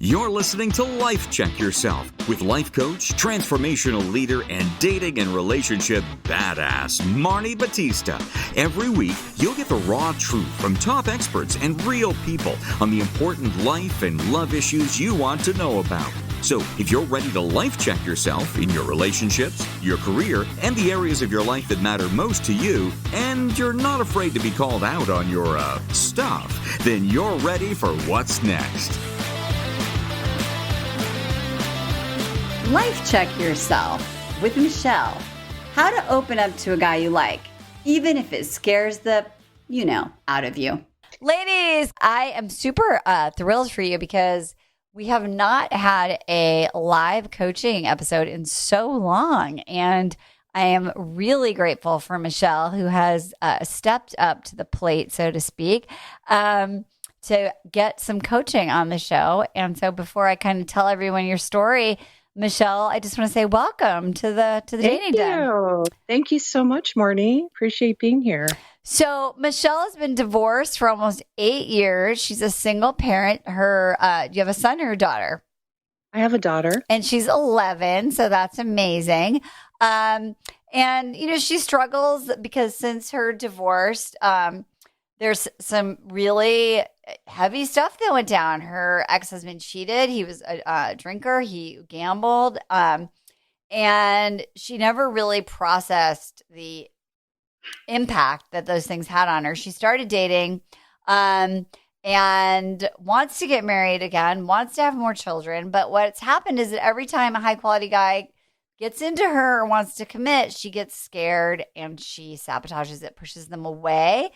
You're listening to Life Check Yourself with life coach, transformational leader, and dating and relationship badass, Marni Battista. Every week, you'll get the raw truth from top experts and real people on the important life and love issues you want to know about. So if you're ready to life check yourself in your relationships, your career, and the areas of your life that matter most to you, and you're not afraid to be called out on your stuff, then you're ready for what's next. Life Check Yourself with Michelle. How to open up to a guy you like, even if it scares the, out of you. Ladies, I am super thrilled for you because we have not had a live coaching episode in so long. And I am really grateful for Michelle, who has stepped up to the plate, so to speak, to get some coaching on the show. And so before I kind of tell everyone your story, Michelle, I just want to say welcome to the dating den. Thank you so much, Marni. Appreciate being here. So Michelle has been divorced for almost 8 years. She's a single parent. Do you have a son or a daughter? I have a daughter. And she's 11, so that's amazing. And, she struggles because since her divorce, there's some really heavy stuff that went down. Her ex-husband cheated. He was a drinker. He gambled. And she never really processed the impact that those things had on her. She started dating and wants to get married again, wants to have more children. But what's happened is that every time a high-quality guy gets into her or wants to commit, she gets scared and she sabotages it, pushes them away.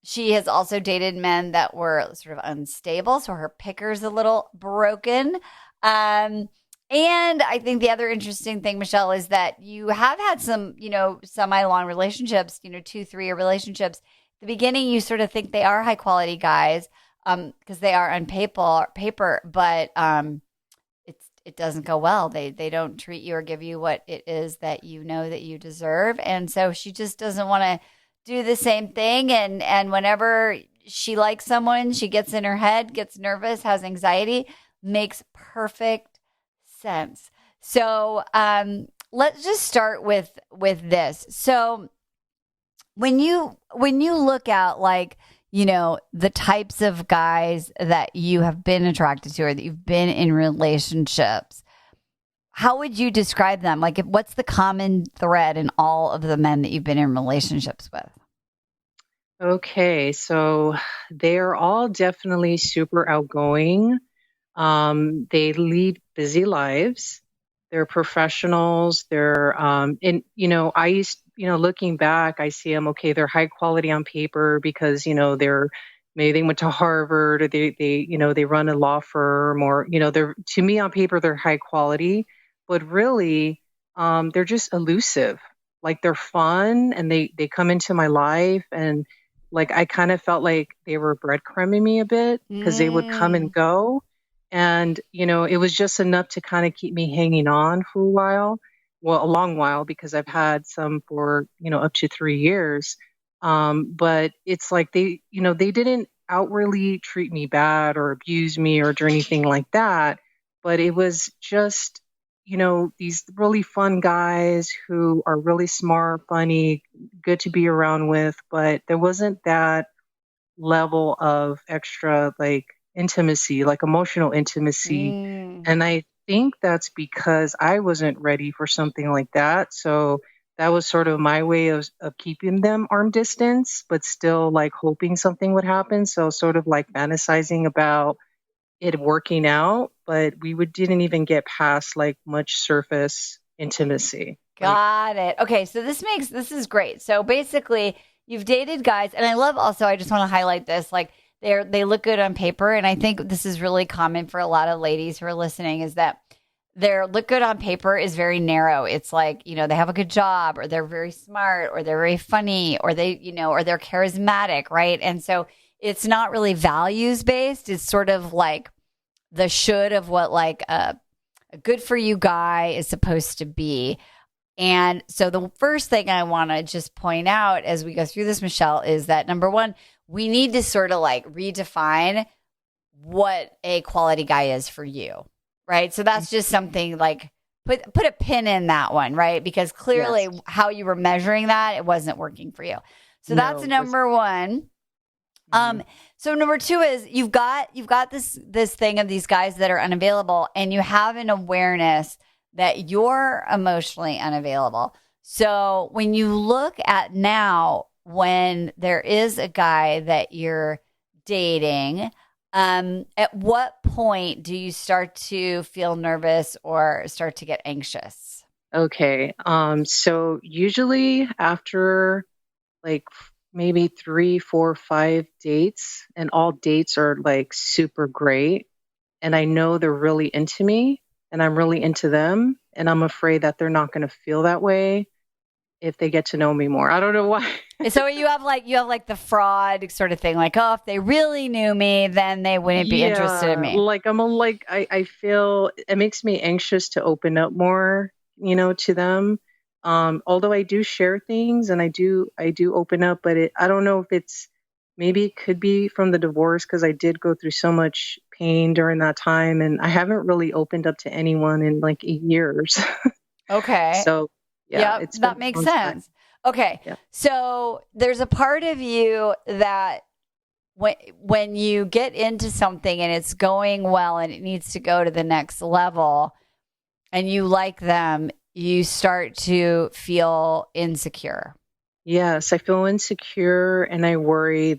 She has also dated men that were sort of unstable, so her picker's a little broken. And I think the other interesting thing, Michelle, is that you have had some, semi-long relationships, 2-3-year relationships. At the beginning, you sort of think they are high-quality guys because they are on paper, but it doesn't go well. They don't treat you or give you what it is that you know that you deserve. And so she just doesn't want to do the same thing. And whenever she likes someone, she gets in her head, gets nervous, has anxiety, makes perfect sense. So let's just start with this. So when you look at the types of guys that you have been attracted to or that you've been in relationships, how would you describe them? What's the common thread in all of the men that you've been in relationships with? Okay, so they are all definitely super outgoing. They lead busy lives. They're professionals. They're, looking back, I see them, okay, they're high quality on paper because, maybe they went to Harvard or they run a law firm or, to me on paper, they're high quality. But really, they're just elusive. They're fun and they come into my life and I kind of felt like they were breadcrumbing me a bit because they would come and go. And, it was just enough to kind of keep me hanging on for a while. Well, a long while because I've had some for, up to 3 years. But it's like they didn't outwardly treat me bad or abuse me or do anything like that. But it was just these really fun guys who are really smart, funny, good to be around with, but there wasn't that level of extra intimacy, emotional intimacy. And I think that's because I wasn't ready for something like that. So that was sort of my way of keeping them arm distance, but still hoping something would happen. So sort of fantasizing about it working out, but we didn't even get past much surface intimacy. Got it. Okay, so this is great. So basically, you've dated guys, and I love also, I just want to highlight this, they look good on paper, and I think this is really common for a lot of ladies who are listening, is that their look good on paper is very narrow. It's they have a good job, or they're very smart, or they're very funny, or or they're charismatic, right? And so it's not really values based. It's sort of the should of what a good for you guy is supposed to be. And so the first thing I want to just point out as we go through this, Michelle, is that number one, we need to sort of redefine what a quality guy is for you, right? So that's just something like put a pin in that one, right? Because clearly how you were measuring that, it wasn't working for you. So that's number one. So number two is you've got this thing of these guys that are unavailable, and you have an awareness that you're emotionally unavailable. So when you look at now, when there is a guy that you're dating, at what point do you start to feel nervous or start to get anxious? Okay. So usually after like maybe 3, 4, 5 dates, and all dates are like super great, and I know they're really into me and I'm really into them, and I'm afraid that they're not going to feel that way if they get to know me more. I don't know why. So you have like the fraud sort of thing, like, oh, if they really knew me, then they wouldn't be interested in me. Like I feel it makes me anxious to open up more, to them. Although I do share things and I do open up, but I don't know if maybe it could be from the divorce, because I did go through so much pain during that time, and I haven't really opened up to anyone in like 8 years. Okay. So yeah, that makes sense. Okay. Yeah. So there's a part of you that when you get into something and it's going well and it needs to go to the next level and you like them, you start to feel insecure. Yes, I feel insecure, and I worry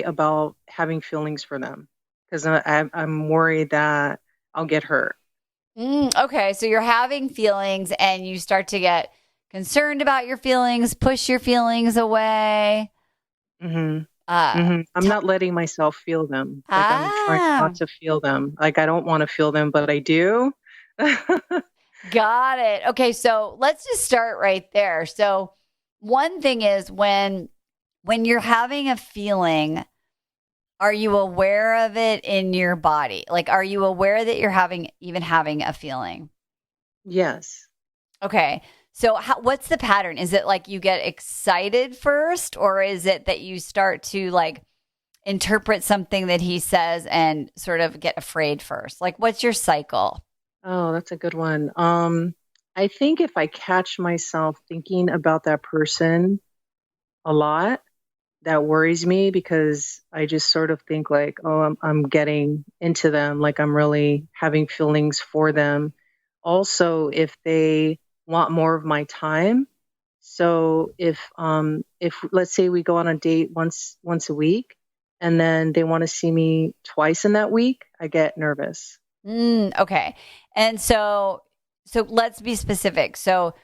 about having feelings for them, because I'm worried that I'll get hurt. Okay, so you're having feelings and you start to get concerned about your feelings, push your feelings away. I'm not letting myself feel them. Like I'm trying not to feel them. Like I don't want to feel them, but I do. Got it. Okay, so let's just start right there. So one thing is when you're having a feeling, are you aware of it in your body? Like, are you aware that you're having a feeling? Yes. Okay. So what's the pattern? Is it like you get excited first, or is it that you start to like interpret something that he says and sort of get afraid first? Like, what's your cycle? Oh, that's a good one. I think if I catch myself thinking about that person a lot, that worries me, because I just sort of think like, oh, I'm getting into them, like I'm really having feelings for them. Also, if they want more of my time. So if let's say we go on a date once a week, and then they want to see me twice in that week, I get nervous. Okay. And so let's be specific. So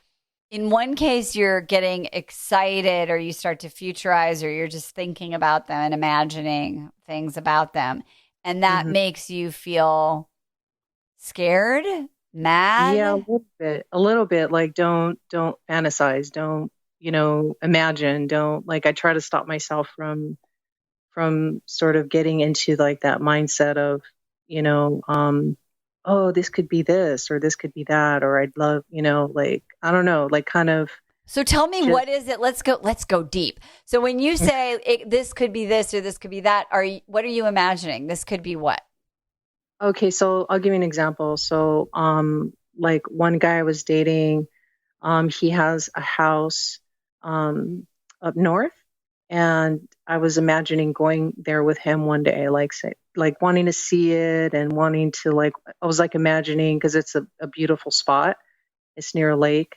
in one case, you're getting excited, or you start to futurize, or you're just thinking about them and imagining things about them. And that makes you feel scared, mad. Yeah, a little bit. Like, don't fantasize. Don't, imagine. Don't, like, I try to stop myself from sort of getting into like that mindset of, oh, this could be this, or this could be that, or I'd love, like, I don't know, like kind of. So tell me, what is it? Let's go deep. So when you say this could be this or this could be that, what are you imagining? This could be what? Okay, so I'll give you an example. So, like one guy I was dating, he has a house, up north, and I was imagining going there with him one day, like say, like wanting to see it and wanting to like, I was like imagining, because it's a beautiful spot. It's near a lake.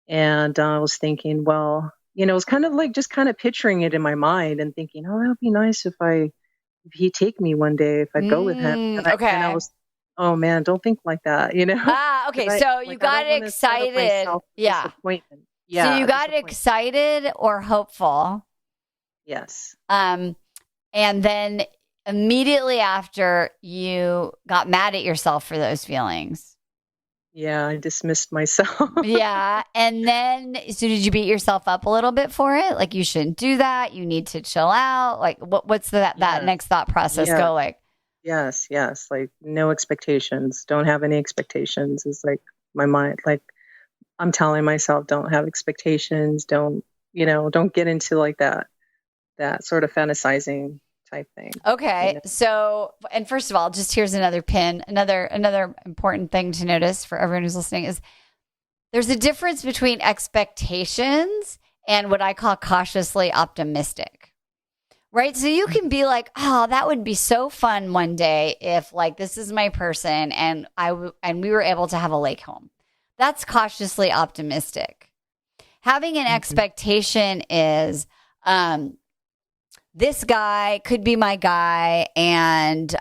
And I was thinking, well, it was kind of like just kind of picturing it in my mind and thinking, oh, that would be nice if he'd take me one day, if I'd go with him. And I was, oh man, don't think like that, Okay. So you got excited. Yeah. So you got excited or hopeful. Yes. And then immediately after, you got mad at yourself for those feelings. Yeah, I dismissed myself. Yeah. And then, so did you beat yourself up a little bit for it? Like, you shouldn't do that. You need to chill out. Like, what's that next thought process go like? Yes. Like, no expectations. Don't have any expectations is like my mind. Like, I'm telling myself, don't have expectations. Don't get into like that sort of fantasizing type thing. Okay. So, and first of all, just here's another pin. Another important thing to notice for everyone who's listening is there's a difference between expectations and what I call cautiously optimistic. Right? So you can be like, "Oh, that would be so fun one day if like this is my person and and we were able to have a lake home." That's cautiously optimistic. Having an expectation is this guy could be my guy and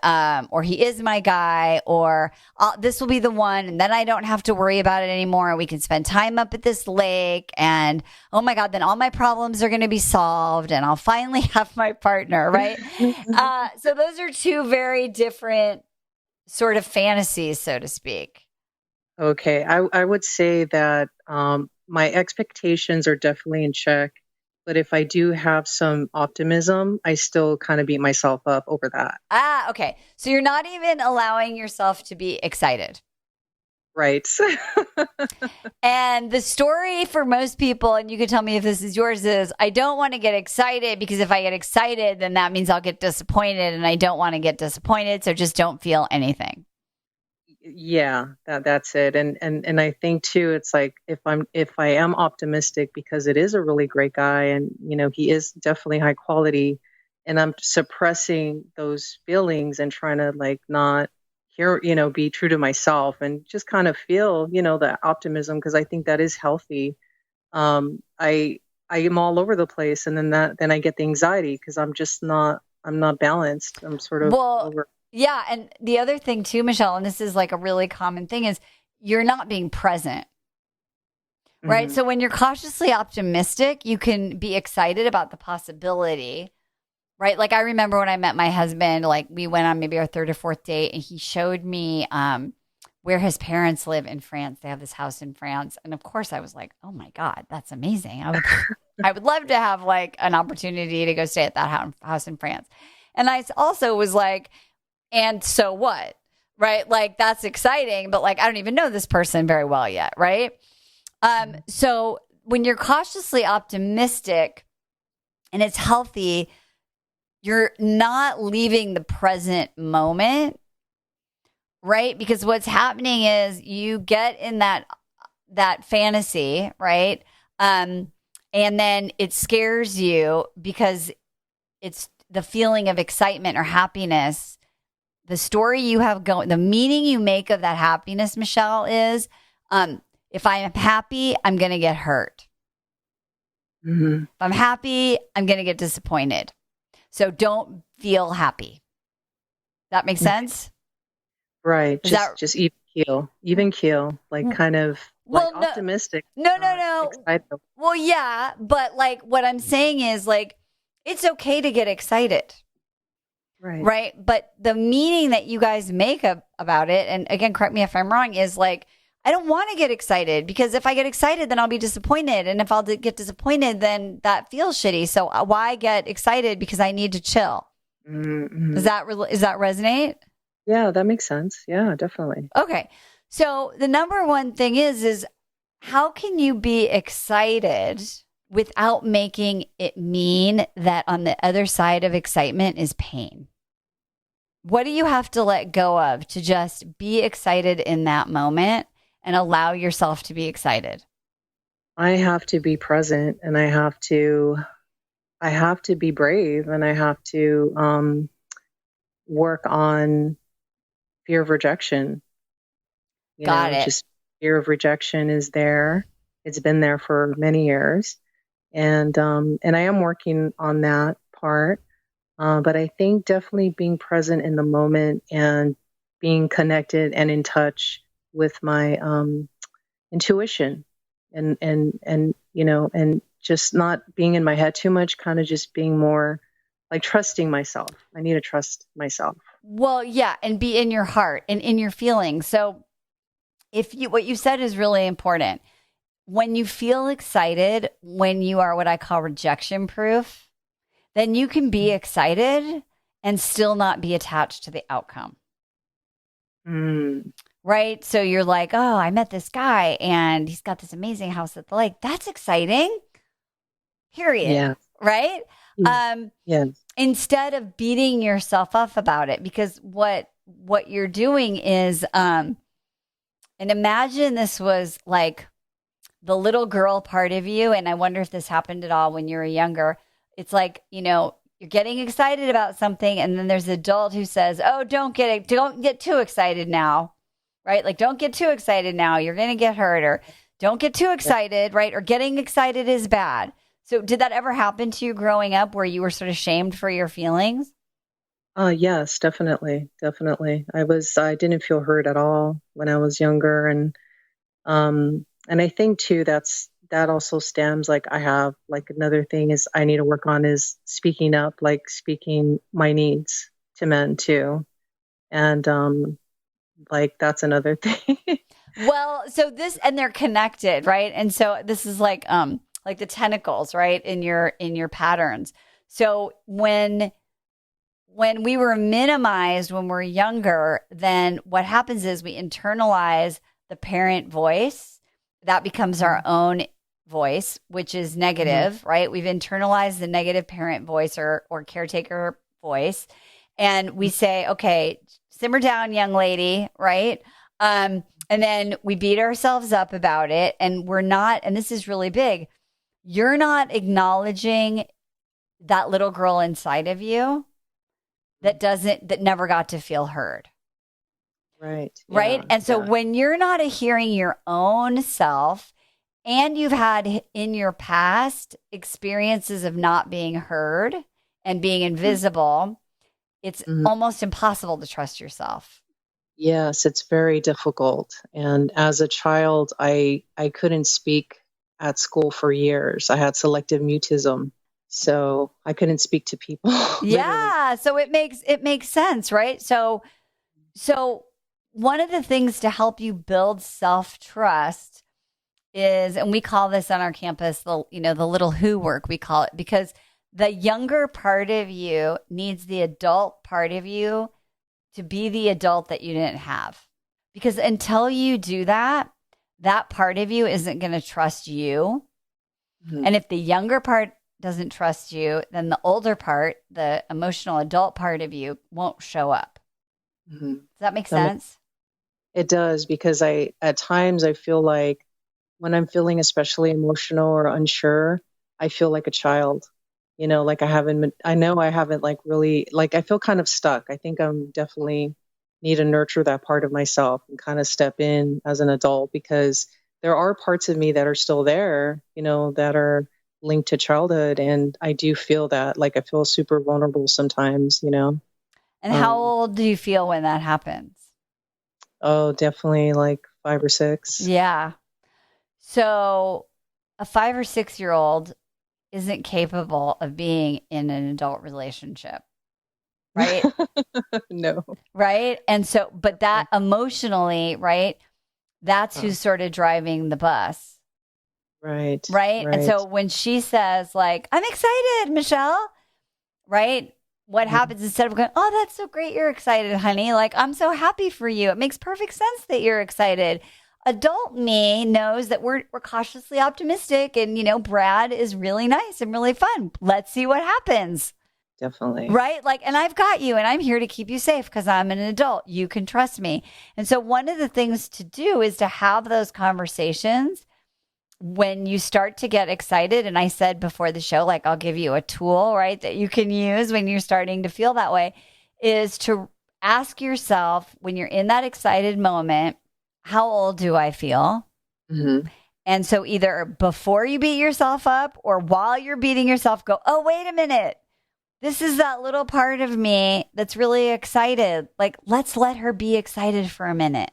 or he is my guy, or this will be the one and then I don't have to worry about it anymore and we can spend time up at this lake and oh my god, then all my problems are going to be solved and I'll finally have my partner, right? So those are two very different sort of fantasies, so to speak. Okay, I would say that my expectations are definitely in check. But if I do have some optimism, I still kind of beat myself up over that. Okay. So you're not even allowing yourself to be excited. Right. And the story for most people, and you can tell me if this is yours, is I don't want to get excited because if I get excited, then that means I'll get disappointed and I don't want to get disappointed. So just don't feel anything. Yeah, that's it. And I think too, it's like if I am optimistic because it is a really great guy and he is definitely high quality, and I'm suppressing those feelings and trying to like not hear, be true to myself and just kind of feel, the optimism because I think that is healthy. I am all over the place, and then I get the anxiety because I'm not balanced. I'm sort of over. Yeah. And the other thing too, Michelle, and this is like a really common thing, is you're not being present. Right. Mm-hmm. So when you're cautiously optimistic, you can be excited about the possibility. Right. Like I remember when I met my husband, like we went on maybe our third or fourth date and he showed me where his parents live in France. They have this house in France. And of course I was like, oh my God, that's amazing. I would love to have like an opportunity to go stay at that house in France. And I also was like, and so what? Right? Like that's exciting, but like I don't even know this person very well yet, right? So when you're cautiously optimistic and it's healthy, you're not leaving the present moment, right? Because what's happening is you get in that fantasy, right? And then it scares you because it's the feeling of excitement or happiness. The story you have going, the meaning you make of that happiness, Michelle, is if I am happy, I'm going to get hurt. Mm-hmm. If I'm happy, I'm going to get disappointed. So don't feel happy. That makes sense? Right. Just even keel, like kind of like optimistic. No. Excited. Well, yeah, but like what I'm saying is like it's okay to get excited. Right. But the meaning that you guys make about it, and again, correct me if I'm wrong, is like, I don't want to get excited because if I get excited, then I'll be disappointed. And if I'll get disappointed, then that feels shitty. So why get excited? Because I need to chill. Mm-hmm. Does that resonate? Yeah, that makes sense. Yeah, definitely. Okay. So the number one thing is how can you be excited without making it mean that on the other side of excitement is pain? What do you have to let go of to just be excited in that moment and allow yourself to be excited? I have to be present and I have to be brave and I have to work on fear of rejection. Got it. Just fear of rejection is there. It's been there for many years. And I am working on that part. But I think definitely being present in the moment and being connected and in touch with my intuition and just not being in my head too much, kind of just being more like trusting myself. I need to trust myself. Well, yeah, and be in your heart and in your feelings. So what you said is really important. When you feel excited, when you are what I call rejection proof, then you can be excited and still not be attached to the outcome. Right? So you're like, oh, I met this guy and he's got this amazing house at the lake. That's exciting. Period. Yeah. Right? Yes. instead of beating yourself up about it, because what you're doing is, and imagine this was like the little girl part of you. And I wonder if this happened at all when you were younger. It's like, you're getting excited about something. And then there's an adult who says, oh, don't get too excited now. Right? Like, don't get too excited now. You're going to get hurt, or don't get too excited, right? Or getting excited is bad. So did that ever happen to you growing up where you were sort of shamed for your feelings? Yes, definitely. Definitely. I didn't feel hurt at all when I was younger. And I think too, that also stems, like I have, like another thing is I need to work on is speaking up, like speaking my needs to men too. And, like that's another thing. Well, so and they're connected, right? And so this is like the tentacles, right? In your patterns. So when we were minimized when we're younger, then what happens is we internalize the parent voice. That becomes our own voice, which is negative, right? We've internalized the negative parent voice or caretaker voice. And we say, okay, simmer down, young lady, right? And then we beat ourselves up about it. And we're not, and this is really big, you're not acknowledging that little girl inside of you that never got to feel heard. Right. Right. Yeah, And so when you're not hearing your own self, and you've had in your past experiences of not being heard and being invisible, it's almost impossible to trust yourself. Yes, it's very difficult. And as a child, I couldn't speak at school for years. I had selective mutism, so I couldn't speak to people. Yeah, so it makes sense, right? So one of the things to help you build self-trust is, and we call this on our campus, the little who work, we call it, because the younger part of you needs the adult part of you to be the adult that you didn't have. Because until you do that, that part of you isn't going to trust you. Mm-hmm. And if the younger part doesn't trust you, then the older part, the emotional adult part of you, won't show up. Mm-hmm. Does that make sense? It does, because at times I feel like when I'm feeling especially emotional or unsure, I feel like a child. Like I haven't like really, like I feel kind of stuck. I think I'm definitely need to nurture that part of myself and kind of step in as an adult, because there are parts of me that are still there, that are linked to childhood. And I do feel that, like, I feel super vulnerable sometimes, And how old do you feel when that happens? Oh, definitely like 5 or 6. Yeah. So a 5 or 6-year-old isn't capable of being in an adult relationship, right? No. Right? And so, but that emotionally, right? That's who's sort of driving the bus. Right. Right. And so when she says, like, I'm excited, Michelle, right? What happens instead of going, oh, that's so great, you're excited, honey. Like, I'm so happy for you. It makes perfect sense that you're excited. Adult me knows that we're cautiously optimistic, and Brad is really nice and really fun. Let's see what happens. Definitely. Right? Like, and I've got you, and I'm here to keep you safe because I'm an adult. You can trust me. And so one of the things to do is to have those conversations when you start to get excited. And I said before the show, like, I'll give you a tool, right, that you can use when you're starting to feel that way, is to ask yourself, when you're in that excited moment, how old do I feel? Mm-hmm. And so either before you beat yourself up or while you're beating yourself, go, oh, wait a minute. This is that little part of me that's really excited. Like, let's let her be excited for a minute.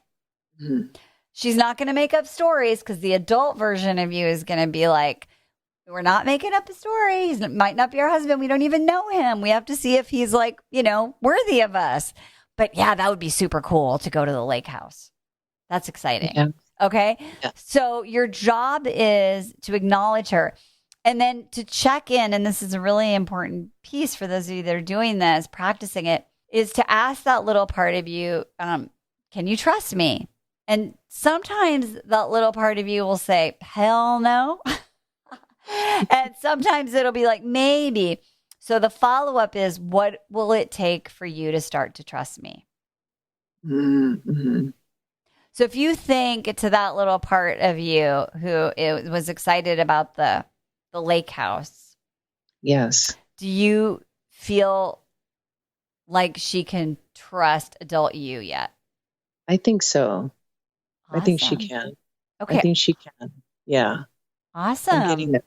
Mm-hmm. She's not going to make up stories, because the adult version of you is going to be like, we're not making up a story. He might not be our husband. We don't even know him. We have to see if he's like, worthy of us. But yeah, that would be super cool to go to the lake house. That's exciting. Yeah. Okay. Yeah. So your job is to acknowledge her and then to check in. And this is a really important piece for those of you that are doing this, practicing it, is to ask that little part of you, can you trust me? And sometimes that little part of you will say, hell no. And sometimes it'll be like, maybe. So the follow-up is, what will it take for you to start to trust me? Mm-hmm. So if you think to that little part of you who was excited about the lake house, Yes. do you feel like she can trust adult you yet? I think so. I think she Awesome. can. I Okay. think she can. Yeah. I'm getting Awesome. it.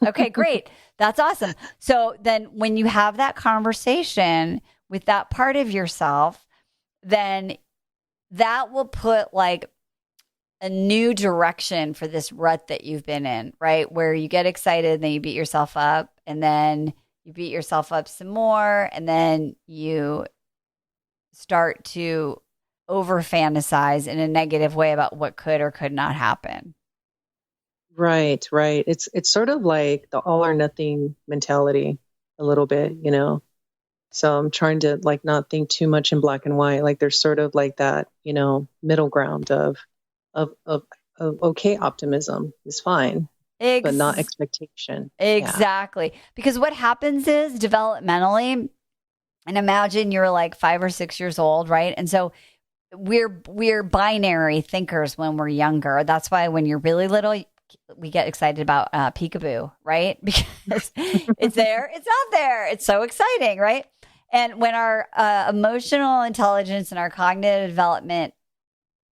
Okay, great. That's awesome. So then when you have that conversation with that part of yourself, then that will put like a new direction for this rut that you've been in, right? Where you get excited, then you beat yourself up, and then you beat yourself up some more, and then you start to over fantasize in a negative way about what could or could not happen. Right, right. It's sort of like the all or nothing mentality a little bit, you know. So I'm trying to like not think too much in black and white. Like there's sort of like that, you know, middle ground of of, of okay, optimism is fine, but not Ex- expectation. Yeah. exactly. Because what happens is developmentally, and imagine you're like 5 or 6 years old, right? And so we're binary thinkers when we're younger. That's why when you're really little, we get excited about peekaboo, right? Because it's there, it's not there. It's so exciting, right? And when our emotional intelligence and our cognitive development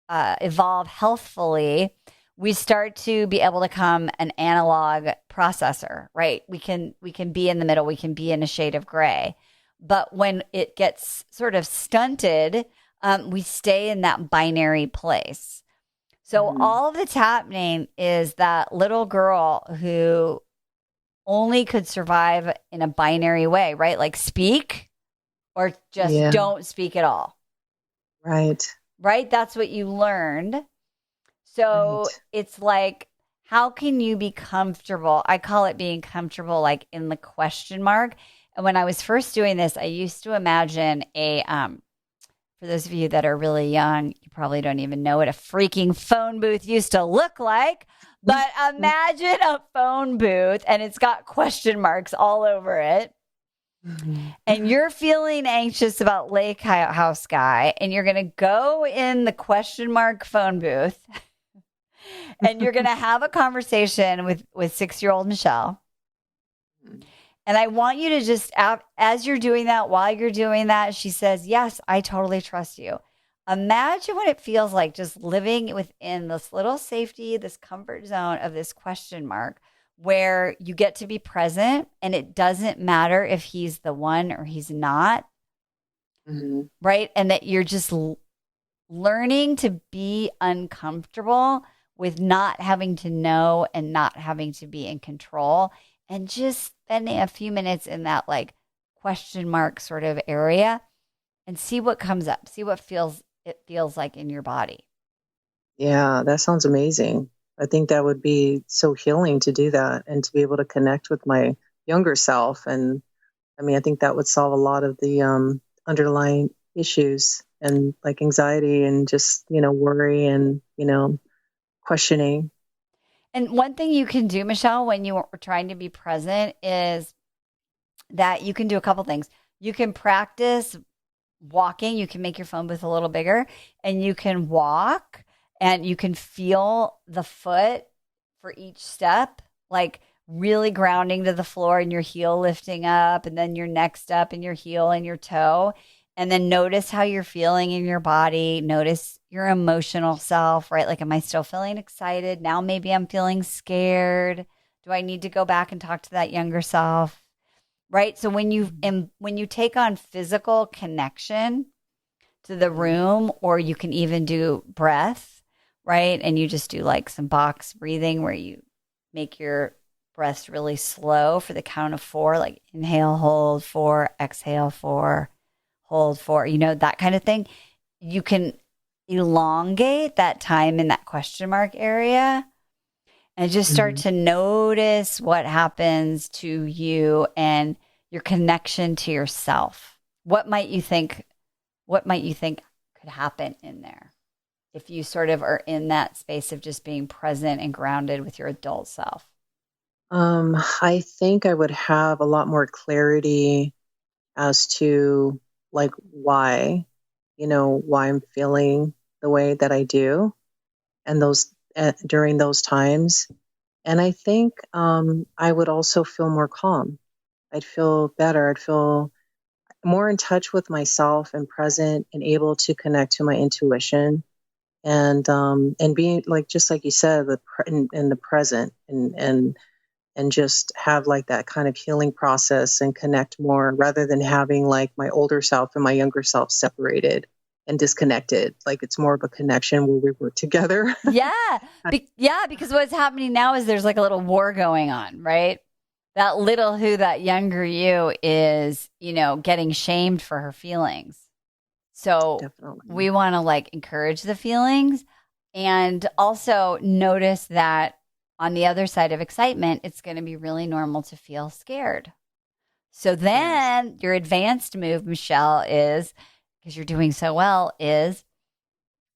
evolve healthfully, we start to be able to become an analog processor, right? We can be in the middle, we can be in a shade of gray. But when it gets sort of stunted, we stay in that binary place. So Mhm. all that's happening is that little girl who only could survive in a binary way, right? Like speak or just Yeah. don't speak at all, Right. right? That's what you learned. So Right. it's like, how can you be comfortable? I call it being comfortable, like in the question mark. And when I was first doing this, I used to imagine for those of you that are really young, you probably don't even know what a freaking phone booth used to look like. But imagine a phone booth and it's got question marks all over it. Mhm. And you're feeling anxious about Lake House Guy, and you're going to go in the question mark phone booth and you're going to have a conversation with 6-year-old Michelle. And I want you to just, as you're doing that, while you're doing that, she says, yes, I totally trust you. Imagine what it feels like just living within this little safety, this comfort zone of this question mark where you get to be present and it doesn't matter if he's the one or he's not, Mhm. right? And that you're just learning to be uncomfortable with not having to know and not having to be in control and just spending a few minutes in that like question mark sort of area and see what comes up, see what feels like in your body. Yeah, that sounds amazing. I think that would be so healing to do that and to be able to connect with my younger self. And I mean, I think that would solve a lot of the underlying issues and like anxiety and just, you know, worry and, you know, questioning. And one thing you can do, Michelle, when you are trying to be present is that you can do a couple things. You can practice walking, you can make your phone booth a little bigger, and you can walk and you can feel the foot for each step, like really grounding to the floor and your heel lifting up, and then your next step and your heel and your toe. And then notice how you're feeling in your body. Notice your emotional self, right? Like, am I still feeling excited? Now maybe I'm feeling scared. Do I need to go back and talk to that younger self? Right. So when you take on physical connection to the Mhm. room, or you can even do breath, right? And you just do like some box breathing where you make your breath really slow for the count of 4, like inhale, hold 4, exhale 4, hold 4, that kind of thing. You can elongate that time in that question mark area and just start Mhm. to notice what happens to you and your connection to yourself. What might you think could happen in there if you sort of are in that space of just being present and grounded with your adult self? I think I would have a lot more clarity as to like why I'm feeling the way that I do, and those during those times. And I think I would also feel more calm. I'd feel better. I'd feel more in touch with myself and present and able to connect to my intuition and being like just like you said in the present and just have like that kind of healing process and connect more rather than having like my older self and my younger self separated and disconnected. Like it's more of a connection where we work together. Yeah. Yeah, because what's happening now is there's like a little war going on, right? That little who, that younger you is, getting shamed for her feelings. So Definitely. we want to like encourage the feelings and also notice that on the other side of excitement, it's going to be really normal to feel scared. So Yes. then your advanced move, Michelle, is because you're doing so well, is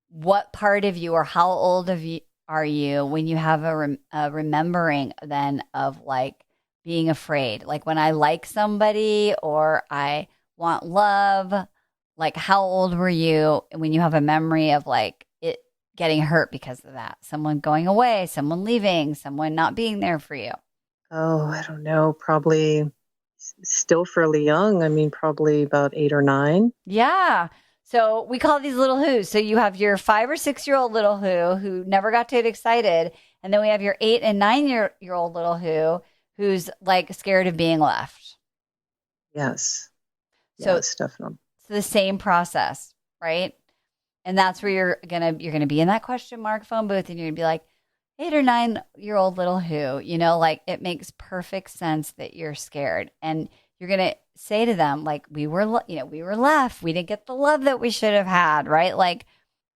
what part of you or how old of you are you when you have a remembering then of like being afraid? Like when I like somebody or I want love, like how old were you when you have a memory of like it getting hurt because of that? Someone going away, someone leaving, someone not being there for you. Oh, I don't know. Probably still fairly young. I mean, probably about 8 or 9. Yeah. So we call these little who's. So you have your 5 or 6 year old little who never got to get excited, and then we have your 8 and 9 year old little who's like scared of being left. Yes. So Yes, definitely. it's the same process, right? And that's where you're gonna be in that question mark phone booth, and you're gonna be like 8 or 9 year old little like it makes perfect sense that you're scared, and you're gonna say to them like we were left, we didn't get the love that we should have had, right? Like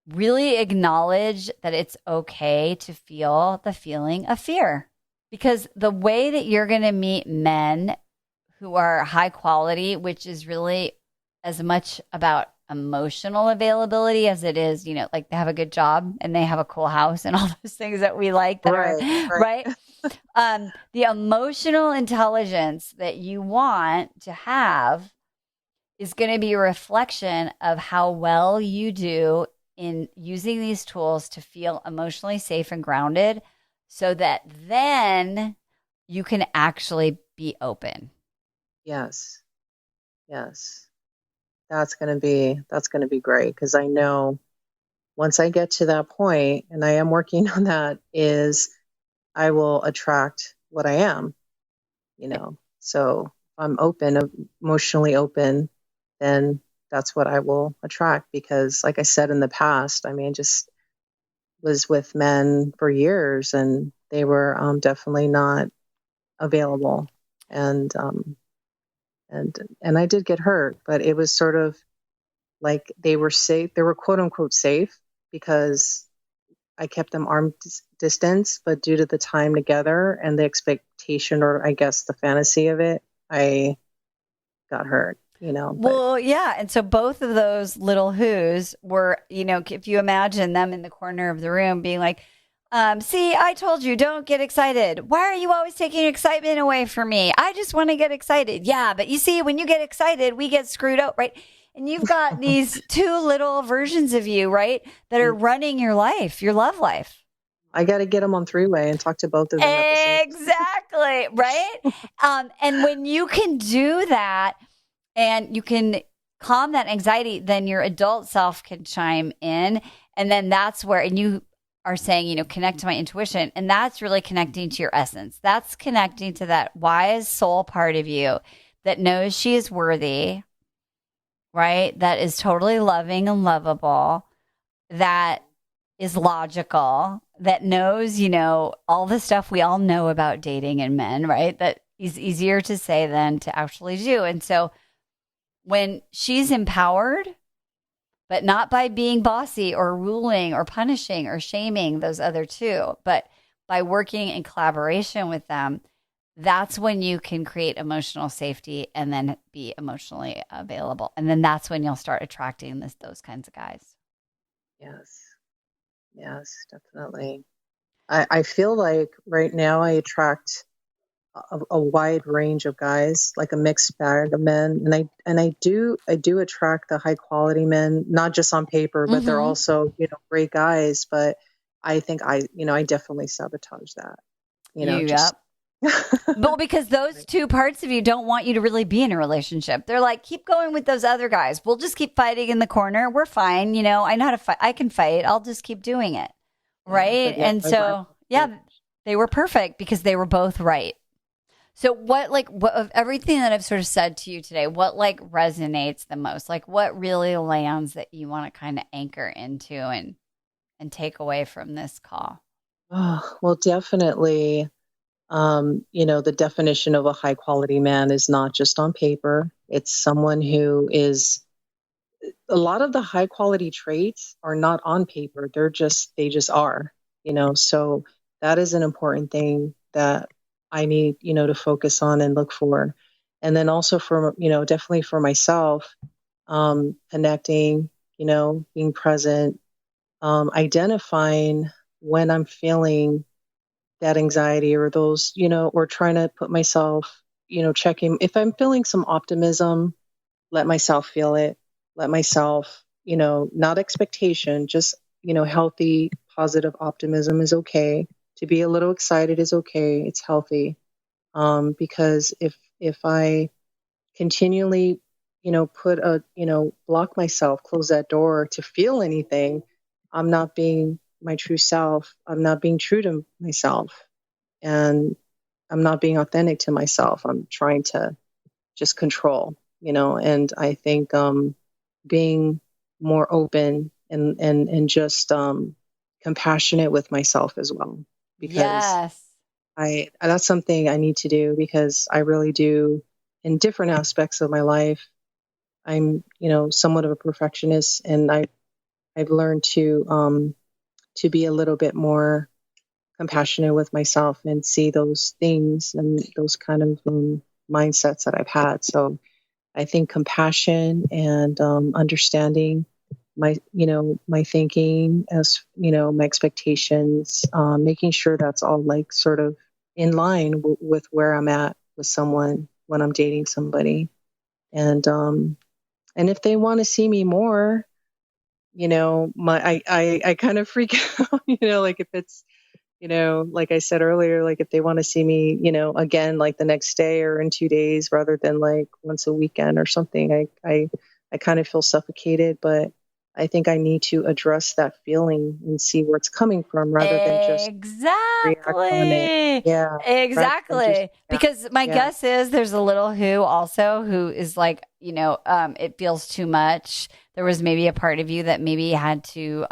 really acknowledge that it's okay to feel the feeling of fear, because the way that you're gonna meet men who are high quality, which is really as much about emotional availability as it is, like they have a good job and they have a cool house and all those things that we like that are Right, right. right. The emotional intelligence that you want to have is going to be a reflection of how well you do in using these tools to feel emotionally safe and grounded so that then you can actually be open. Yes. Yes. That's going to be great because I know once I get to that point, and I am working on that, is I will attract what I am. So if I'm open, emotionally open, then that's what I will attract because, like I said in the past, I mean, just was with men for years and they were definitely not available. And, um, and I did get hurt, but it was sort of like they were safe. They were quote unquote safe because I kept them arm distance, but due to the time together and the expectation, or I guess the fantasy of it, I got hurt. But Well, yeah. And so both of those little who's were, if you imagine them in the corner of the room being like, see, I told you, don't get excited. Why are you always taking excitement away from me? I just want to get excited. Yeah, but you see, when you get excited, we get screwed up, right? And you've got these two little versions of you, right, that are running your life, your love life. I got to get them on three-way and talk to both of them at the same time. Exactly, right? And when you can do that and you can calm that anxiety, then your adult self can chime in. And then that's where, and you are saying, connect to my intuition. And that's really connecting to your essence. That's connecting to that wise soul part of you that knows she is worthy, right? That is totally loving and lovable, that is logical, that knows, all the stuff we all know about dating and men, right? That is easier to say than to actually do. And so when she's empowered, but not by being bossy or ruling or punishing or shaming those other two, but by working in collaboration with them, that's when you can create emotional safety and then be emotionally available. And then that's when you'll start attracting those kinds of guys. Yes. Yes, definitely. I feel like right now I attract a wide range of guys, like a mixed bag of men, and I do attract the high quality men, not just on paper, but they're Mm-hmm. also, great guys. But I think I definitely sabotage that, just Yep. Well, because those two parts of you don't want you to really be in a relationship. They're like, keep going with those other guys. We'll just keep fighting in the corner. We're fine. I know how to fight. I can fight. I'll just keep doing it. yeah, Right. but yeah, And so, yeah, they were perfect because they were both right. So what of everything that I've sort of said to you today, what like resonates the most? Like what really lands that you want to kind of anchor into and take away from this call? Oh, well, definitely. The definition of a high quality man is not just on paper. It's someone who is a lot of the high quality traits are not on paper. They just are, so that is an important thing that I need, to focus on and look for. And then also for, definitely for myself, connecting, being present, identifying when I'm feeling that anxiety or those, or trying to put myself, checking if I'm feeling some optimism, let myself feel it, let myself, not expectation, just, healthy, positive optimism is okay. To be a little excited is okay. It's healthy. Because if I continually, block myself, close that door to feel anything, I'm not being my true self. I'm not being true to myself. And I'm not being authentic to myself. I'm trying to just control, and I think being more open and just compassionate with myself as well, because Yes. that's something I need to do, because I really do in different aspects of my life. I'm, somewhat of a perfectionist, and I've learned to be a little bit more compassionate with myself and see those things and those kind of mindsets that I've had. So I think compassion and understanding my thinking, as my expectations, making sure that's all like sort of in line with where I'm at with someone when I'm dating somebody. And if they want to see me more, I kind of freak out, like if it's, like I said earlier, like if they want to see me, again, like the next day or in 2 days, rather than like once a weekend or something, I kind of feel suffocated. But I think I need to address that feeling and see where it's coming from, rather than just react on it. Exactly. Yeah. Rather than just, Exactly. Because my yeah. guess is there's a little who also who is like, it feels too much. There was maybe a part of you that maybe had to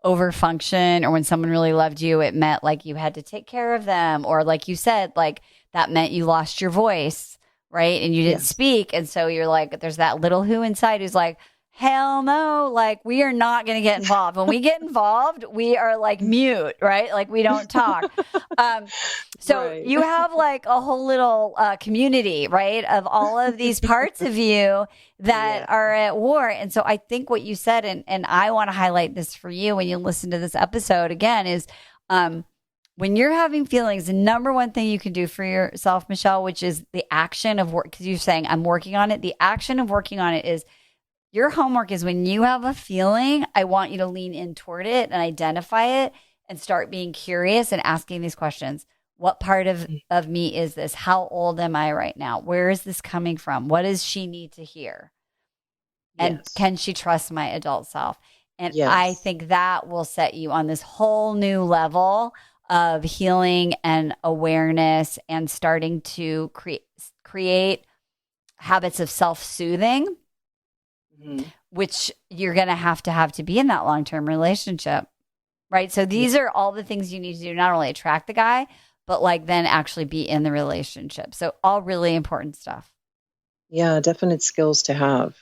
overfunction, or when someone really loved you, it meant like you had to take care of them. Or like you said, like that meant you lost your voice, right? And you didn't Yes. speak. And so you're like, there's that little who inside who's like, hell no, like we are not going to get involved. When we get involved, we are like mute, right? Like we don't talk. Um, so Right. you have like a whole little community, right, of all of these parts of you that Yeah. are at war. And so I think what you said, and I want to highlight this for you when you listen to this episode again, is when you're having feelings, the number one thing you can do for yourself, Michelle, which is the action of work, because you're saying I'm working on it. The action of working on it is your homework is when you have a feeling, I want you to lean in toward it and identify it and start being curious and asking these questions. What part of me is this? How old am I right now? Where is this coming from? What does she need to hear? And Yes. can she trust my adult self? And I Yes. think that will set you on this whole new level of healing and awareness and starting to create habits of self-soothing, which you're going to have to be in that long-term relationship, right? So these are all the things you need to do, not only attract the guy, but like then actually be in the relationship. So all really important stuff. Yeah, definite skills to have.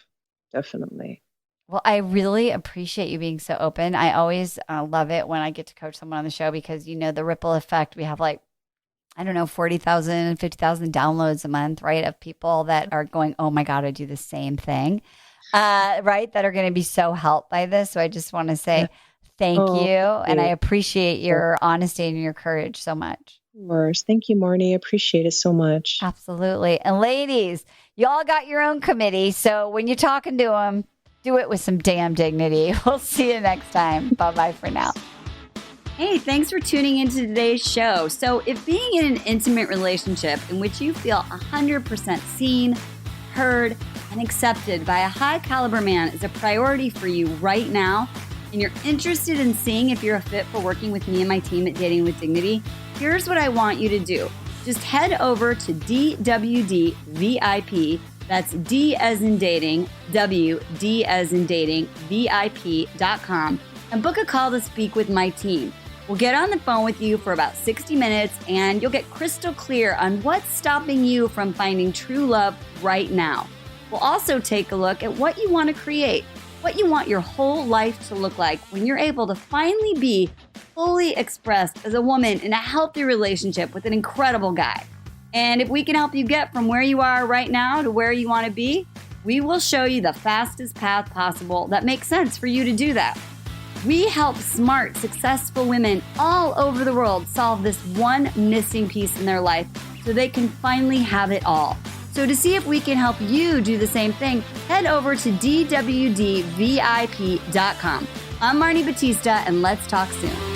Definitely. Well, I really appreciate you being so open. I always love it when I get to coach someone on the show, because, the ripple effect. We have like, I don't know, 40,000, 50,000 downloads a month, right? Of people that are going, oh my God, I do the same thing. Right, that are going to be so helped by this. So I just want to say Thank Oh, you. And I thank appreciate your honesty and your courage so much. you. Of course. Thank you, Marni. I appreciate it so much. Absolutely. And ladies, y'all got your own committee. So when you're talking to them, do it with some damn dignity. We'll see you next time. Bye-bye for now. Hey, thanks for tuning into today's show. So if being in an intimate relationship in which you feel 100% seen, heard, and accepted by a high caliber man is a priority for you right now, and you're interested in seeing if you're a fit for working with me and my team at Dating with Dignity, here's what I want you to do. Just head over to DWD VIP, that's D as in dating, W, D as in dating, VIP.com, and book a call to speak with my team. We'll get on the phone with you for about 60 minutes, and you'll get crystal clear on what's stopping you from finding true love right now. We'll also take a look at what you want to create, what you want your whole life to look like when you're able to finally be fully expressed as a woman in a healthy relationship with an incredible guy. And if we can help you get from where you are right now to where you want to be, we will show you the fastest path possible that makes sense for you to do that. We help smart, successful women all over the world solve this one missing piece in their life so they can finally have it all. So to see if we can help you do the same thing, head over to DWDVIP.com. I'm Marni Battista, and let's talk soon.